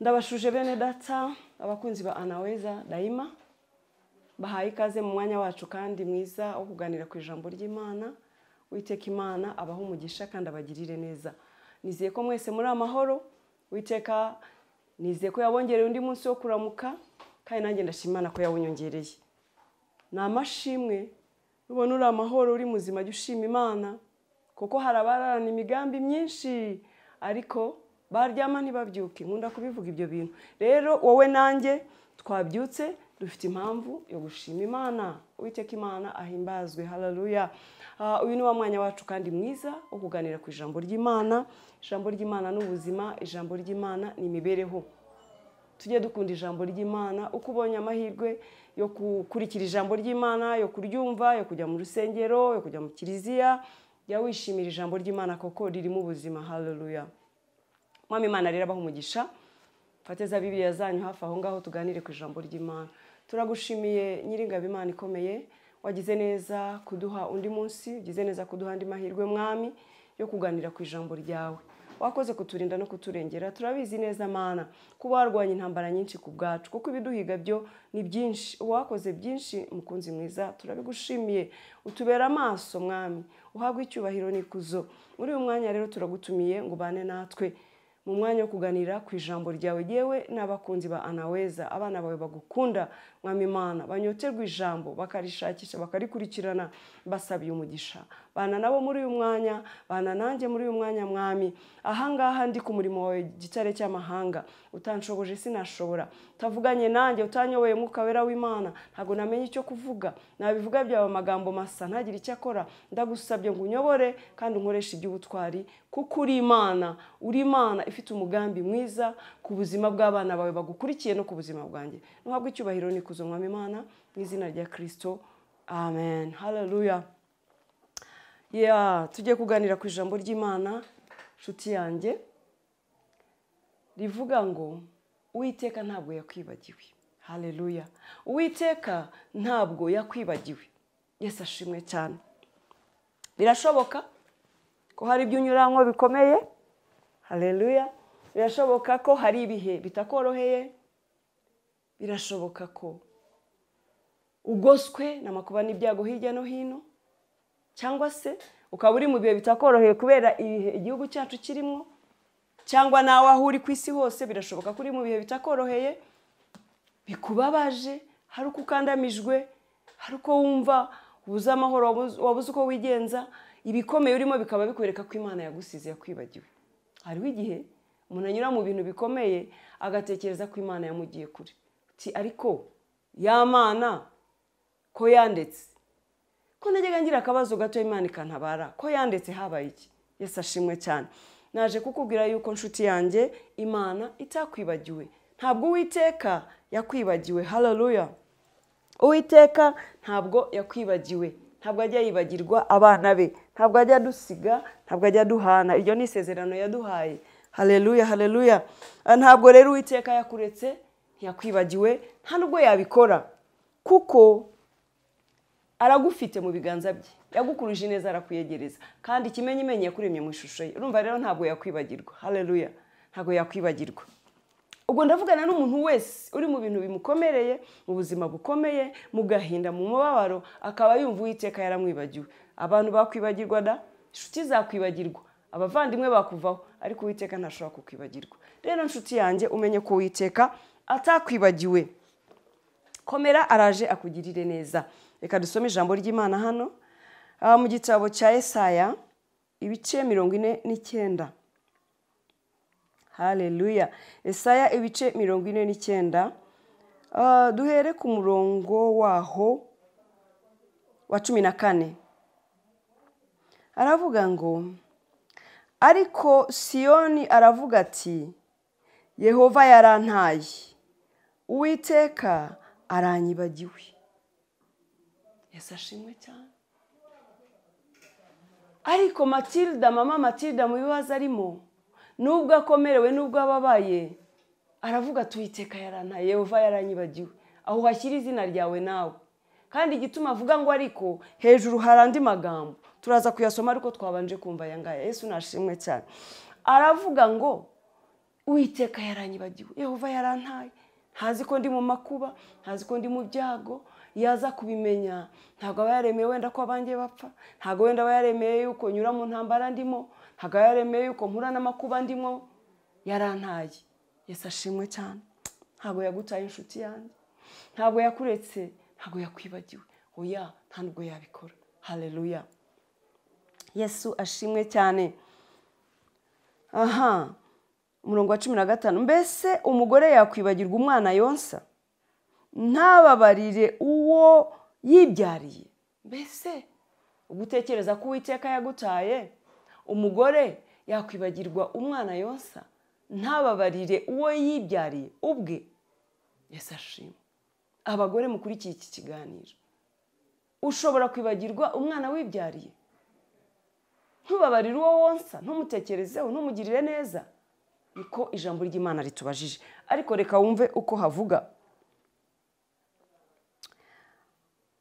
Ndabashuje bene data abakunzi ba Anaweza Daima bahaye ikaze mu mwanya wacu kandi mwiza wo kuganira ku ijambo ry'Imana. Uwiteka Imana abaho umugisha kandi abagirire neza. Nizeye ko mwese muri amahoro. Uwiteka nizeye ko yabongereye undi munsi wo kuramuka kandi nanjye ndashimana ko yawunyongereye. Namashimwe ubona uri amahoro uri muzima jya ushima Imana kuko harabarana imigambi myinshi ariko baryama ntibabyuke. Nkunda kubivuga ibyo bintu. Rero wowe nanjye twabyutse dufite impamvu yo gushima Imana. Uwiteka Imana ahimbazwe. Haleluya. Uyu ni wa mwanya wacu kandi mwiza wo kuganira ku ijambo ry'Imana. Ijambo ry'Imana n'ubuzima, ijambo ry'Imana ni imibereho. Tujye dukunda ijambo ry'Imana. Uko ubonye amahirwe yo gukurikira ijambo ry'Imana, yo kuryumva, yo kujya mu rusengero, yo kujya mu kiliziya, jya wishimira ijambo ry'Imana kuko ririmo ubuzima. Haleluya. Mwami Imana rero abaho umugisha. Fateza Bibiliya zanyu hafi aho ngaho tuganire ku ijambo ry'Imana. Turagushimiye Nyiringabo Imana ikomeye, wagize neza kuduha undi munsi, ugize neza kuduha andi mahirwe Mwami yo kuganira ku ijambo ryawe. Wakoze kuturinda no kuturengera. Turabizi neza Mana kuba warwanya intambara nyinshi ku bwacu kuko ibiduhiga byo ni byinshi. Wakoze byinshi mukunzi mwiza, turabigushimiye. Utubera amaso Mwami, uhabwe icyubahiro n'ikuzo. Muri uyu mwanya rero turagutumiye ngo bane natwe mu mwanya wo kuganira ku ijambo ryawe. Yewe n'abakunzi ba Anaweza, abana bawe bagukunda Mwami Imana, banyoterwa ijambo bakarishakisha bakarikurikirana, basabiye umugisha. Bana nabo muri uyu mwanya, bana nanjye muri uyu mwanya Mwami. Ahangaha ndi ku murimo wawe gitare cy'amahanga, utanshoboje sinashobora. Utavuganye nanjye, utanyoboye Mwuka Wera w'Imana, ntago namenye icyo kuvuga. Nabivuga byawe amagambo masa ntagira icyo akora. Ndagusabye ngo unyobore kandi unkoreshe iby'ubutwari kuko uri Imana, uri Imana ifite umugambi mwiza ku buzima bw'abana bawe bagukurikiye no ku buzima bwanjye. Nuhabwe icyubahiro n'ikuzo Mwami Imana mu izina rya Kristo. Amen. Haleluya. Tugiye kuganira ku ijambo ry'Imana nshuti yanjye rivuga ngo Uwiteka ntabwo yakwibagiwe. Haleluya. Uwiteka ntabwo yakwibagiwe. Yesu ashimwe cyane. Birashoboka ko hari ibyo unyurango bikomeye. Haleluya. Birashoboka ko hari ibihe bitakoroheye. Birashoboka ko ugoswe n'amakuba n'ibyago hirya no hino, cyangwa se ukaba uri mu bihe bitakoroheye kubera ibihe igihugu cyacu kirimo, cyangwa nawe aho uri ku isi hose birashoboka ko uri mu bihe bitakoroheye bikubabaje, hari uko ukandamijwe, hari uko wumva ubuze amahoro, wabuze uko wigenza. Ibikomeye urimo bikaba bikwereka ko Imana yagusize yakwibagiwe. Hariho igihe umuntu anyura mu bintu bikomeye agatekereza ko Imana yamugiye kure. Ariko ya Mana ko yandetse, ko najyaga ngira akabazo gato Imana ikantabara, ko yandetse habaye iki? Yesu ashimwe cyane. Naje kukubwira yuko nshuti yanjye Imana itakwibagiwe. Ntabwo Uwiteka yakwibagiwe. Haleluya. Uwiteka ntabwo yakwibagiwe. Ntabwo ajya yibagirwa abana be. Ntabwo ajya dusiga, ntabwo ajya duhana. Iryo ni isezerano yaduhaye. Haleluya, haleluya. Ntabwo rero Uwiteka yakuretse, yakwibagiwe, nta nubwo yabikora kuko aragufite mu biganza bye. Yagukuruje neza arakuyegereza kandi ikimenyimenyi yakuremye mu ishusho ye. Urumva rero ntabwo yakwibagirwa. Haleluya. Ntabwo yakwibagirwa. Ubwo ndavugana n'umuntu wese uri mu bintu bimukomereye, mu buzima bukomeye, mu gahinda, mu mubabaro, akaba yumva Uwiteka yaramwibagiwe. Abantu bakwibagirwa da, inshuti zakwibagirwa, abavandimwe bakuvaho, ariko Uwiteka ntashobora kukwibagirwa. Rero nshuti yanjye umenye ko Uwiteka atakwibagiwe. Komera, araje akugirire neza. Reka dusome ijambo ry'Imana hano mu gitabo cya Yesaya ibice 49. Haleluya. Yesaya ibice 49. Duhere ku murongo waho wa 14. Aravuga ngo ariko Siyoni aravuga ati Yehova yarantaye, Uwiteka aranyibagiwe. Yesu ashimwe cyane. Ariko Matilda, mama Matilda mu bibazo arimo, nubwo akomerewe, nubwo ababaye, aravuga ati Uwiteka yarantaye, Yehova yaranyibagiwe. Aho hashyira izina ryawe nawe. Kandi igituma avuga ngo ariko hejuru hari andi magambo turaza kuyasoma ariko twabanje kumva yangaya. Yesu nashimwe cyane. Aravuga ngo Uwiteka yaranyibagiwe, Yehova yarantaye, ntazi ko ndi mu makuba, ntazi ko ndi mu byago. Yaza kubimenya ntabwo aba yaremeye wenda ko abanjye bapfa, ntabwo wenda aba yaremeye yuko nyura mu ntambara ndimo, ntabwo aba yaremeye yuko mpura n'amakuba ndimo. Yarantaye. Yesu ashimwe cyane. Ntabwo yagutaye inshuti yanjye, ntabwo yakuretse, ntabwo yakwibagiwe. Oya, nta nubwo yabikora. Haleluya. Yesu ashimwe cyane. Aha, umurongo wa 15. Mbese umugore yakwibagirwa umwana yonsa ntababarire uwo yibyariye? Mbese ugutekereza ko Uwiteka yagutaye, umugore yakwibagirwa umwana yonsa ntababarire uwo yibyariye ubwe? Yesu ashimwe. Abagore mukurikiye iki kiganiro, ushobora kwibagirwa umwana wibyariye? Ntubabarire uwo wonsa, ntumutekerezeho, ntumugirire neza? Niko ijambo ry'Imana ritubajije. Ariko reka wumve uko havuga.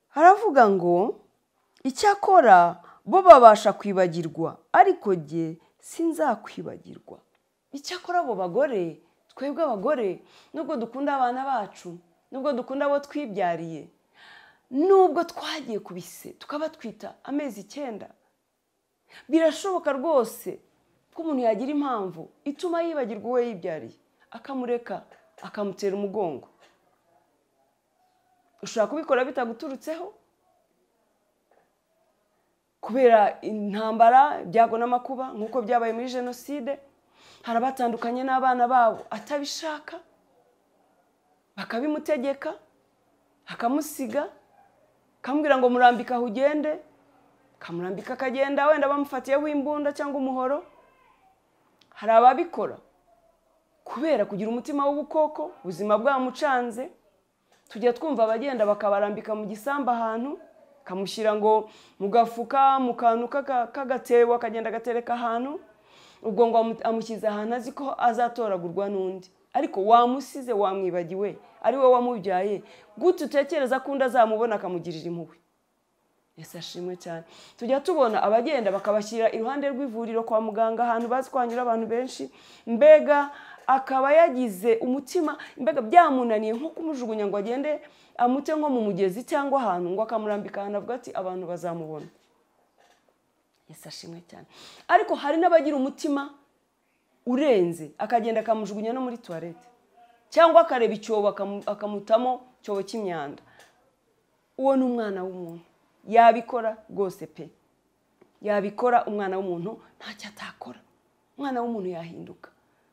Haravuga ngo icyakora bo babasha kwibagirwa, ariko jye sinzakwibagirwa. Icyakora abo bagore, twebwe abagore, nubwo dukunda abana bacu, nubwo dukunda abo twibyariye, nubwo twagiye kubise tukaba twita amezi 9, birashoboka rwose ko umuntu yagira impamvu ituma yibagirwa uwo yibyariye, akamureka, akamutera umugongo. Ushobora kubikora bitaguturutseho kubera intambara, ibyago n'amakuba nk'uko byabaye muri jenoside. Hari abatandukanye n'abana babo atabishaka, bakabimutegeka, akamusiga, kamubwira ngo murambika aho ugende, kamurambika akagenda, wenda bamufatiyeho imbunda cyangwa umuhoro. Hari ababikora kubera kugira umutima w'ubukoko, ubuzima bwamucanze. Tujya twumva abagenda bakabarambika mu gisamba ahantu, kamushyira ngo mu gafuka, mu kantu k'agatebo, akagenda agatereka ahantu. Ubwo ngo amukiza ahantu azi ko azatoragurwa n'undi. Ariko wamusize, wamwibagiwe, ari we wamubyaye, gute utekereza ko undi azamubona akamugirira impuhwe? Yesu ashimwe cyane. Tujya tubona abagenda bakabashyira iruhande rw'ivuriro kwa muganga, ahantu bazi kwanyura abantu benshi, mbega akaba yagize umutima, mbega byamunaniye nko kumujugunya ngo agende amute nko mu mugezi cyangwa ahantu, ngo akamurambika ahantu avuga ati abantu bazamubona. Yesu ashimwe cyane. Ariko hari n'abagira umutima urenze, akagenda akamujugunya no muri toilette, cyangwa akareba icyobo akamutamo cyobo cy'imyanda. Uwo ni umwana w'umuntu. Yabikora rwose pe, yabikora. Umwana w'umuntu ntacyo atakora. Umwana w'umuntu yahinduka.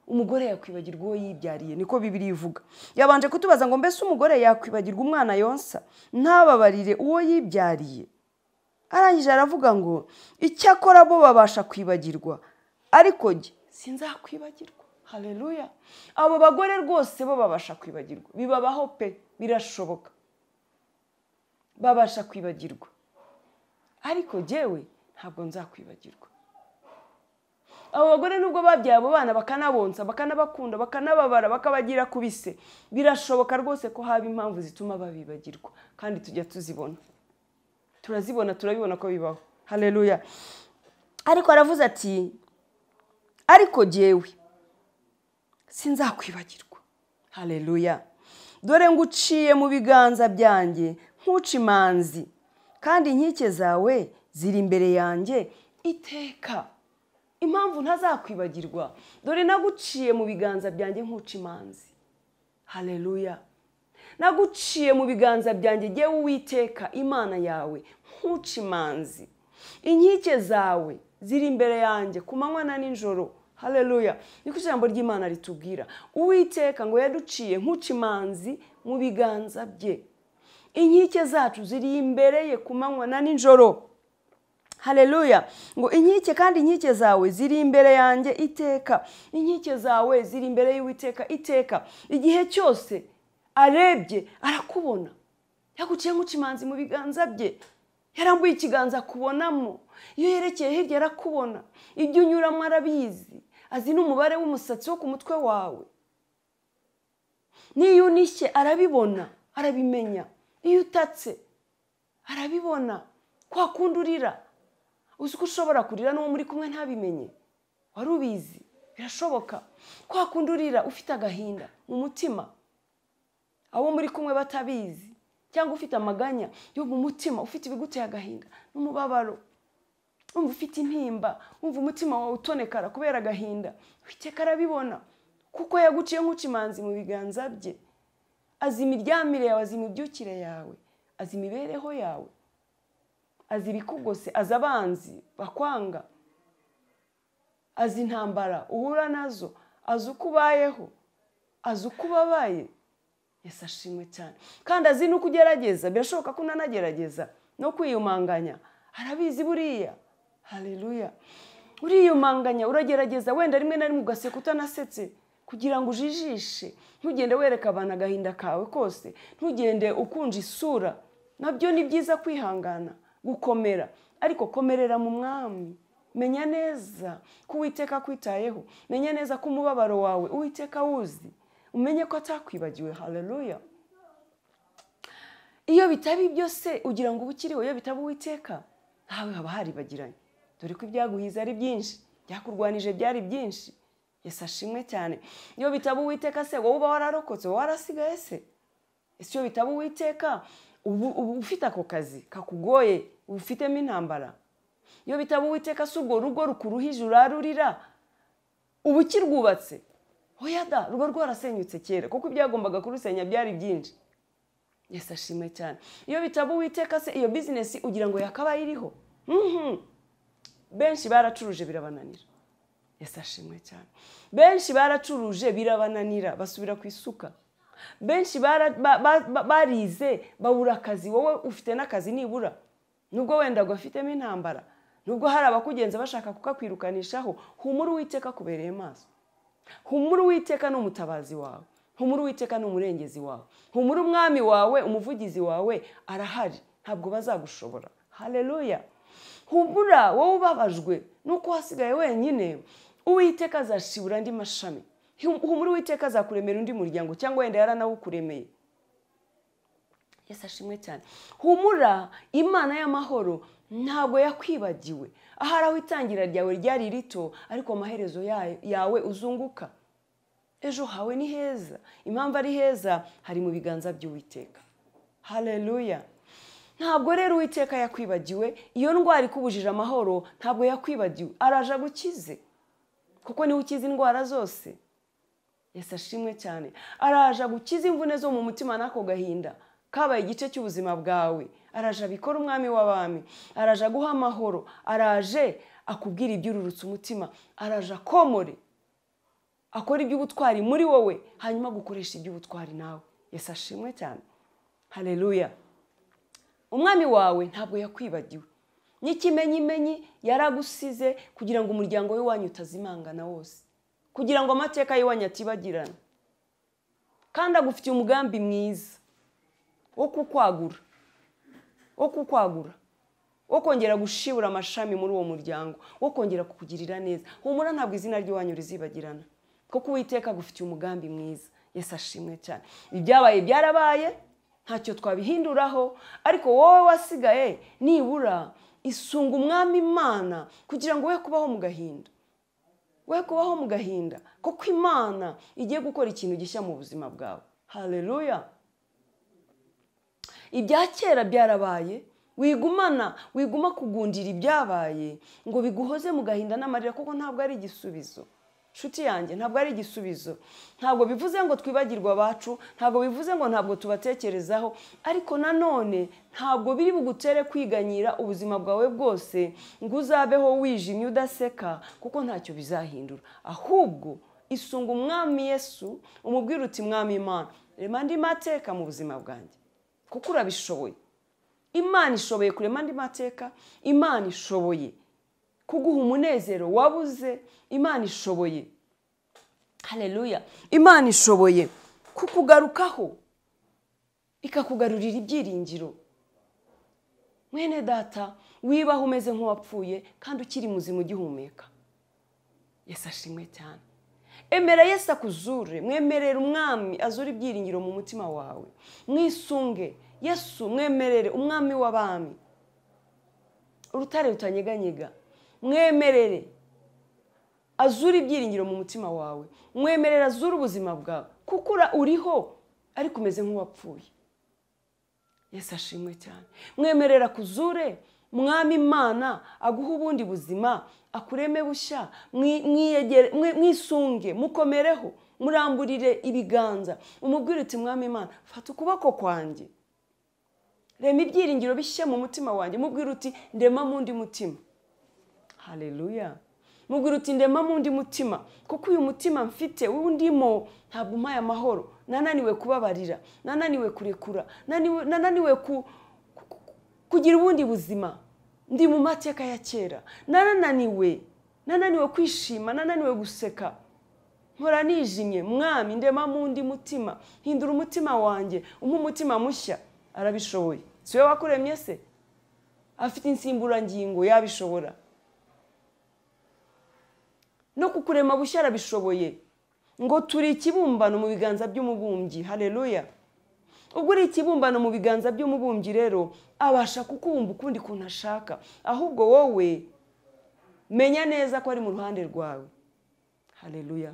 Umugore yakwibagirwa uwo yibyariye, niko Bibiliya ivuga. Yabanje kutubaza ngo mbese umugore yakwibagirwa umwana yonsa ntababarire uwo yibyariye? Arangije aravuga ngo icyakora bo babasha kwibagirwa, ariko jye sinzakwibagirwa. Haleluya. Abo bagore rwose bo babasha kwibagirwa, bibabaho pe, birashoboka, babasha kwibagirwa, ariko jyewe ntabwo nzakwibagirwa. Abo bagore nubwo babyaye abo bana bakanabonsa, bakanabakunda, bakanababara, bakabagira kubise, birashoboka rwose ko haba impamvu zituma babibagirwa, kandi tujya tuzibona, turazibona, turabibona ko bibaho. Haleluya. Ariko aravuze ati ariko jyewe sinzakwibagirwa. Haleluya. Dore nguciye mu biganza byanjye nkuca imanzi, kandi inkike zawe ziri imbere yanjye iteka. Impamvu ntazakwibagirwa, dore naguciye mu biganza byanjye nkuca imanzi. Haleluya. Naguciye mu biganza byanjye jyewe Uwiteka Imana yawe nkuca imanzi. Inkike zawe ziri imbere yanjye ku manywa na nijoro. Haleluya. Niko ijambo ry'Imana ritubwira. Uwiteka ngo yaduciye nkuca imanzi mu biganza bye. Inkike zacu ziri imbere ye ku manywa na nijoro. Haleluya. Ngo inkike, kandi inkike zawe ziri imbere yanjye iteka. Inkike zawe ziri imbere y'Uwiteka iteka. Igihe cyose arebye arakubona. Yaguciye nkuca imanzi mu biganza bye. Yarambuye ikiganza kubonamo. Iyo yerekeye hirya arakubona. Ibyo unyuramo arabizi. Azi n'umubare w'umusatsi wo ku mutwe wawe. Niyo unishye arabibona, arabimenya. Iyo utatse arabibona. Kwa kundi urira, uzi ko ushobora kurira n'uwo muri kumwe ntabimenye. Wari ubizi. birashoboka kwa kundurira ufite agahinda mu mutima abo muri kumwe batabizi cyangwa ufite amaganya yo mu mutima ufite ibiguteye agahinda n'umubabaro umva ufite intimba umva umutima wawe utonekara kubera agahinda Uwiteka arabibona kuko yaguciye nk'ucimanzi mu biganza bye azi imiryamire yawe azi imibyukire yawe azi imibereho yawe azi ibikugose azi abanzi bakwanga azi intambara uhura nazo azi uko ubayeho azi uko ubabaye Yesu ashimwe cyane kandi azi nuko ugerageza birashoboka ko unanagerageza no kwiyumanganya arabizi buriya haleluya uriyumanganya uragerageza wenda rimwe na rimwe ugaseka utanasetse kugira ngo ujijishe ntugende wereka abantu agahinda kawe kose ntugende ukunja isura nabyo ni byiza kwihangana gukomera ariko komerera mu mwami menya neza ko Uwiteka kwitayeho menya neza ko umubabaro wawe Uwiteka wuzi umenye ko atakwibagiwe haleluya iyo bitabi byose ugira ngo ubukiriho iyo bitaba Uwiteka ntawe haba haribagiranye dore ko ibyaguhiza ari byinshi byakurwanije byari byinshi Yesu ashimwe cyane iyo bitaba Uwiteka se wowe uba wararokotse warasigaye se ese iyo bitaba Uwiteka ubu ufite ako kazi kakugoye ufitemo intambara iyo bitaba Uwiteka se ubwo rugo rukuruhije urarurira ubu ukirwubatse oya da ruba rwarasenyutse kera kuko ibyagombaga kurusenya byari byinshi Yesu ashimwe cyane iyo bitaba Uwiteka se iyo business ugira ngo yakabaye iriho benshi baracuruje birabananira Yesu ashimwe cyane benshi baracuruje birabananira basubira ku isuka benshi barize babura akazi wowe ufite n'akazi nibura nubwo wenda gufitemo intambara nubwo hari abakugenza bashaka kukakwirukanishaho humura Uwiteka kubereye maso humura Uwiteka n'umutabazi wawe humura Uwiteka n'umurengezi wawe humura umwami wawe umuvugizi wawe arahari ntabwo bazagushobora haleluya humura wowe ubabajwe nuko wasigaye wenyine Uwiteka azashibura andi mashami humura Uwiteka azakuremera undi muryango cyangwa wenda yaranawukuremeye Yesu ashimwe cyane humura Imana y'amahoro ntabwo yakwibagiwe ahari aho itangira ryawe ryari rito ariko amaherezo yawe uzunguka ejo hawe ni heza impamvu ari heza hari mu biganza by'Uwiteka haleluya ntabwo rero Uwiteka yakwibagiwe iyo ndwara ikubujije amahoro ntabwo yakwibagiwe araje gukize kuko niwe ukiza indwara zose Yesu ashimwe cyane araje gukiza imvune zo mu mutima n'ako gahinda kabaye igice cy'ubuzima bwawe araje abikora umwami w'abami araje guha amahoro araje akubwira ibyururutse umutima araje akomore akora iby'ubutwari muri wowe hanyuma gukoresha iby'ubutwari nawe Yesu ashimwe cyane haleluya umwami wawe ntabwo yakwibagiwe n'ikimenyimenyi yaragusize kugira ngo umuryango we wanyu utazimangana wose kugira ngo amateka y'iwanyu atibagirana kandi agufitiye umugambi mwiza wo kukwagura wo kongera gushibura amashami muri uwo muryango wo kongera kukugirira neza humura ntabwo izina ry'iwanyu rizibagirana kuko Uwiteka agufitiye umugambi mwiza Yesu ashimwe cyane ibyabaye byarabaye ntacyo twabihinduraho ariko wowe wasigaye nibura isunga umwami Imana kugira ngo we kubaho mu gahinda kuko Imana igiye gukora ikintu gishya mu buzima bwawe haleluya ibya kera byarabaye wiguma kugundira ibyabaye ngo biguhoze mu gahinda n'amarira kuko ntabwo ari igisubizo nshuti yanjye ntabwo ari igisubizo ntabwo bivuze ngo twibagirwe abacu ntabwo bivuze ngo ntabwo tubatekerezaho ariko nanone ntabwo biri bugutere kwiganyira ubuzima bwawe bwose ngo uzabeho wijimye udaseka kuko ntacyo bizahindura ahubwo isunga umwami Yesu umubwira uti mwami Imana rema andi mateka mu buzima bwanjye kuko urabishoboye Imana ishoboye kurema andi mateka Imana ishoboye kuguha umunezero wabuze Imana ishoboye haleluya Imana ishoboye kukugarukaho ikakugarurira ibyiringiro mwene data wibaho umeze nk'uwapfuye kandi ukiri muzima ugihumeka Yesu ashimwe cyane emera Yesu akuzure mwemerere umwami azure ibyiringiro mu mutima wawe mwisunge Yesu mwemerere umwami w'abami urutare rutanyeganyega mwemerere azura ibyiringiro mu mutima wawe, mwemerera azura ubuzima bwawe, kuko uriho ariko umeze nk'uwapfuye. Yesu ashimwe cyane. Mwemerera kuzure Mwami Imana aguha ubundi buzima, akureme bushya, mwisunge, mukomereho, muramburire ibiganza, umubwire uti Mwami Imana fata ukuboko kwanjye, rema ibyiringiro bishya mu mutima wanjye, mubwire uti ndema mu ndi mutima. Haleluya. Mubwire uti ndema mu ndi mutima, kuko uyu mutima mfite w'undimo ntabwo umpaye amahoro, nananiwe kubabarira, nananiwe kurekura, nananiwe kugira ubundi buzima, ndi mu mateka ya kera, nananiwe kwishima, nananiwe guseka, mpora nijimye. Mwami ndema mu ndi mutima, hindura umutima wanjye, umpa umutima mushya. Arabishoboye. Si we wakuremye se? Afite insimburangingo, yabishobora. No kukurema bushya arabishoboye. Ngo turi ikibumbano mu biganza by'umubumbyi. Haleluya. Ubwo uri ikibumbano mu biganza by'umubumbyi rero, abasha kukumva ukundi kuntu ashaka. Ahubwo wowe menya neza ko ari mu ruhande rwawe. Haleluya.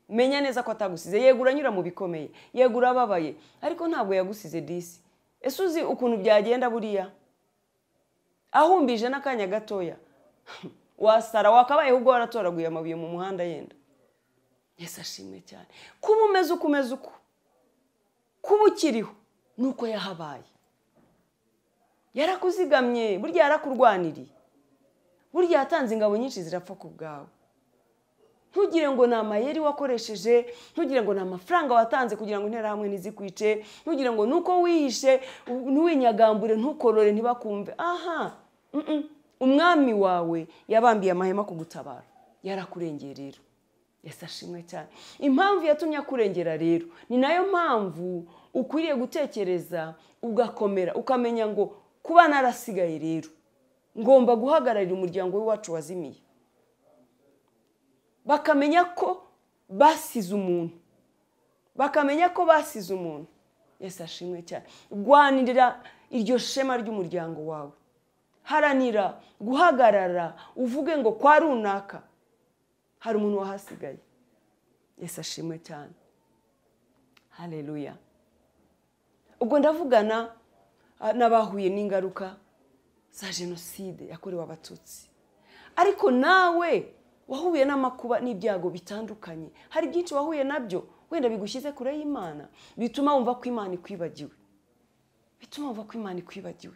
Menya neza ko atagusize. Yego uranyura mu bikomeye, yego urababaye, ariko ntabwo yagusize disi. Ese uzi ukuntu byagenda buriya? Ahumbije n'akanya gatoya wasara, wakabaye ahubwo waratoraguye amabuye mu muhanda yenda. Yesu ashimwe cyane. Kuba umeze uko umeze uko, kuba ukiriho nuko yahabaye. Yarakuzigamye, burya yarakurwaniriye, burya yatanze ingabo nyinshi zirapfa ku bwawe. Ntugire ngo ni amayeri wakoresheje, ntugire ngo ni amafaranga watanze kugira ngo interahamwe ntizikwice, ntugire ngo nuko wihishe, ntuwinyagambure, ntukorore, ntibakumve. Aha, umwami wawe yabambiye amahema kugutabara, yarakurengeye rero. Yesu ashimwe cyane. Impamvu yatumye akurengera rero, ni nayo mpamvu ukwiriye gutekereza, ugakomera, ukamenya ngo kuba narasigaye rero, ngomba guhagararira umuryango w'iwacu wazimiye. Bakamenya ko basize umuntu, bakamenya ko basize umuntu. Yesu ashimwe cyane. Rwanirira iryo shema ry'umuryango wawe, haranira guhagarara, uvuge ngo kwa runaka hari umuntu wahasigaye. Yesu ashimwe cyane. Haleluya. Ubwo ndavugana n'abahuye n'ingaruka za jenoside yakorewe Abatutsi, ariko nawe wahuye n'amakuba n'ibyago bitandukanye. Hari byinshi wahuye nabyo wenda bigushyize kure y'Imana, bituma wumva ko Imana ikwibagiwe, bituma wumva ko Imana ikwibagiwe.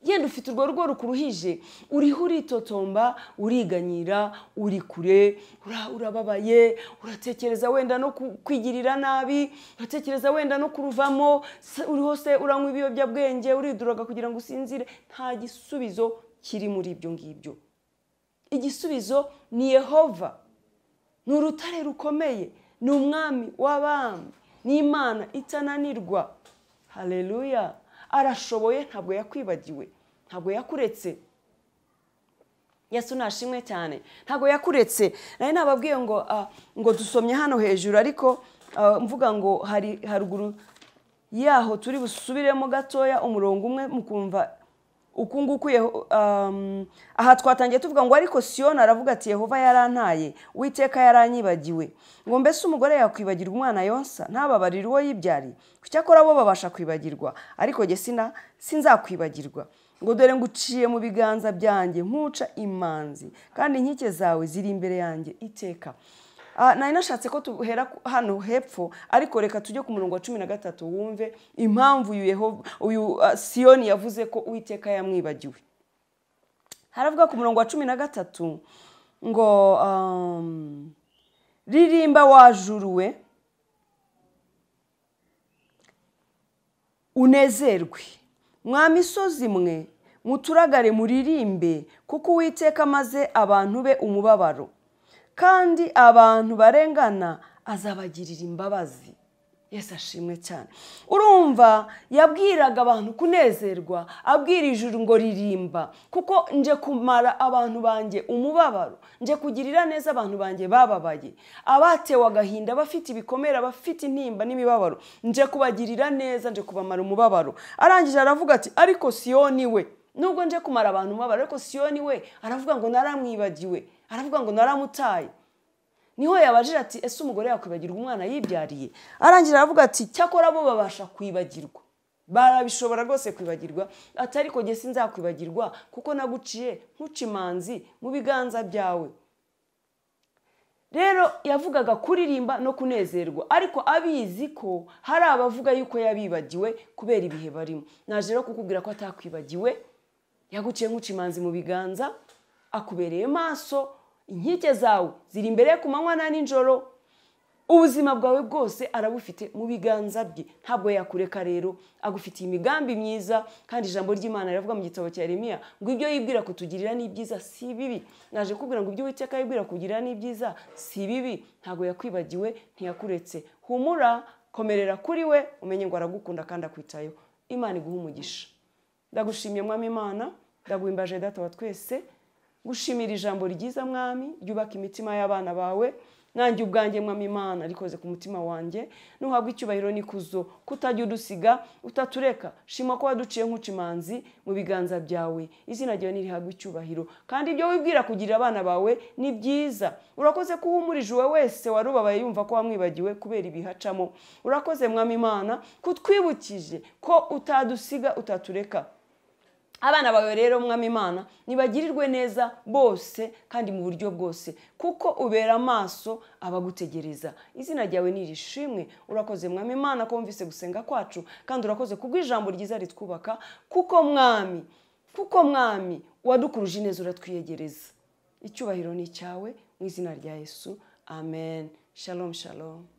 Yenda ufite urwo rugo rukuruhije, uriho uritotomba, uriganyira, uri kure, urababaye, uratekereza wenda no kwigirira nabi, uratekereza wenda no kuruvamo, uriho se uranywa ibiyobyabwenge, uriduraga kugira ngo usinzire. Nta gisubizo kiri muri ibyo ngibyo. Igisubizo ni Yehova, ni urutare rukomeye, ni umwami w'abami, ni Imana itananirwa. Haleluya. Arashoboye, ntabwo yakwibagiwe, ntabwo yakuretse. Yesu nashimwe cyane, ntabwo yakuretse. Nari nababwiye ngo dusomye hano hejuru, ariko mvuga ngo hari haruguru yaho turi busubiremo gatoya umurongo umwe mukumva uku nguku. Aha twatangiye tuvuga ngo ariko Siyoni aravuga ati Yehova yarantaye, Uwiteka yaranyibagiwe. Ngo mbese umugore yakwibagirwa umwana yonsa, ntababarire uwo yibyari? Kucyakora bo babasha kwibagirwa, ariko jye sinzakwibagirwa. Ngo dore nguciye mu biganza byanjye nkuca imanzi, kandi inkike zawe ziri imbere yanjye iteka. Nari nashatse ko tuhera hano hepfo, ariko reka tujye ku murongo wa 13 wumve impamvu uyu Siyoni yavuze ko Uwiteka yamwibagiwe. Haravuga ku murongo wa 13 ngo ririmba wajuruwe, unezerwe mwa misozi mwe, muturagare muririmbe, kuko Uwiteka amaze abantu be umubabaro, kandi abantu barengana azabagirira imbabazi. Yesu ashimwe cyane. Urumva yabwiraga abantu kunezerwa, abwira ijuru ngo ririmba, kuko nje kumara abantu banjye umubabaro, nje kugirira neza abantu banjye bababaye, abatewe agahinda, bafite ibikomere, bafite intimba n'imibabaro, nje kubagirira neza, nje kubamara umubabaro. Arangije aravuga ati ariko Siyoni we nubwo nje kumara abantu umubabaro, ariko Siyoni we aravuga ngo naramwibagiwe, aravuga ngo naramutaye. Niho yabajije ati ese umugore yakwibagirwa umwana yibyariye? Arangira aravuga ati cyakora bo babasha kwibagirwa, barabishobora rwose kwibagirwa, ati ariko jye sinzakwibagirwa kuko naguciye nkuca imanzi mu biganza byawe. Rero yavugaga kuririmba no kunezerwa, ariko abizi ko hari abavuga yuko yabibagiwe kubera ibihe barimo. Naje rero kukubwira ko atakwibagiwe, yaguciye nkuca imanzi mu biganza, akubereye maso, inkike zawe ziri imbere ku manywa na nijoro, ubuzima bwawe bwose arabufite mu biganza bye, ntabwo yakureka. Rero agufitiye imigambi myiza, kandi ijambo ry'Imana riravuga mu gitabo cya Yeremiya ngo ibyo yibwira kutugirira ni byiza si bibi. Naje kubwira ngo ibyo Uwiteka yibwira kugirira ni byiza si bibi, ntabwo yakwibagiwe, ntiyakuretse. Humura, komerera kuri we, umenye ngo aragukunda kandi akwitayeho. Imana iguha umugisha. Ndagushimiye Mwami Imana, ndaguhimbaje Data wa twese, gushimira ijambo ryiza Mwami ryubaka imitima y'abana bawe. Nanjye ubwanjye Mwami Imana rikoze ku mutima wanjye, nuhabwa icyubahiro n'ikuzo, kutajya udusiga, utatureka. Shima ko waduciye nkuca imanzi mu biganza byawe, izina ryawe nirihabwa icyubahiro. Kandi ibyo wibwira kugirira abana bawe ni byiza. Urakoze ko uhumurije uwe wese warubabaye yumva ko wamwibagiwe kubera ibihacamo. Urakoze Mwami Imana kutwibukije ko utadusiga, utatureka. Abana bawe rero Mwami Imana nibagirirwe neza bose kandi mu buryo bwose, kuko ubera amaso abagutegereza. Izina ryawe nirishimwe. Urakoze Mwami Imana ko wumvise gusenga kwacu, kandi urakoze kubw'ijambo ryiza ritwubaka, kuko Mwami wadukuruje neza, uratwiyegereza. Icyubahiro ni cyawe mu izina rya Yesu, amen. Shalom shalom.